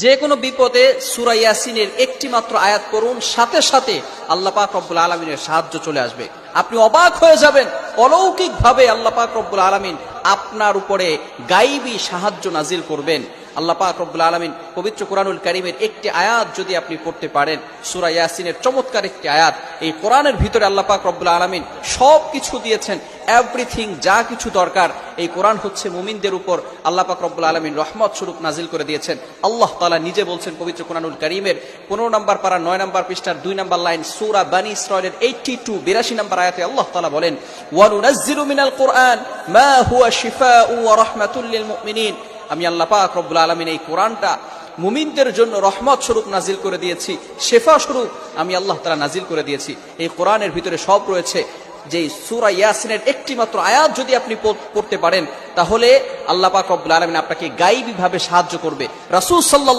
যে কোনো বিপদে সূরা ইয়াসিনের একটি মাত্র আয়াত পড়ুন, সাথে সাথে আল্লাহ পাক রব্বুল আলামিনের সাহায্য চলে আসবে। আপনি অবাক হয়ে যাবেন, অলৌকিক ভাবে আল্লাহ পাক রব্বুল আলামিন আপনার উপরে গায়বী সাহায্য নাজিল করবেন। আল্লাহ পাক রব্বুল আলামিন পবিত্র কোরআনুল কারীমের একটি আয়াত যদি আপনি পড়তে পারেন, সূরা ইয়াসিনের চমৎকার একটি আয়াত, এই কোরআনের ভিতরে আল্লাহ পাক রব্বুল আলামিন সব কিছু দিয়েছেন, এভরিথিং, যা কিছু দরকার। এই কোরআন হচ্ছে মুমিনদের উপর আল্লাহ পাক রব্বুল আলামিন রহমত স্বরূপ নাজিল করে দিয়েছেন। আল্লাহ তাআলা নিজে বলছেন পবিত্র কোরআনুল কারীমের 15 নম্বর পারা 9 নম্বর পৃষ্ঠার 2 নম্বর লাইন, সূরা বনী ইসরাঈলের 82 নম্বর আয়াতে আল্লাহ তাআলা বলেন, ওয়া নুনাজ্জিলু মিনাল কুরআন মা হুয়া শিফাউ ওয়া রাহমাতুল লিল মুমিনিন। আমি আল্লাহ পাক রব্বুল আলামিন এই কোরআনটা মুমিনদের জন্য রহমত স্বরূপ নাজিল করে দিয়েছি, শেফা স্বরূপ আমি আল্লাহ তাআলা নাজিল করে দিয়েছি। এই কোরআনের ভিতরে সব রয়েছে। যে সূরা ইয়াসিনের একটি মাত্র আয়াত যদি আপনি পড়তে পারেন, তাহলে আল্লাহ পাক রব্বুল আলামিন আপনাকে গায়বী ভাবে সাহায্য করবে। রাসূল সাল্লাল্লাহু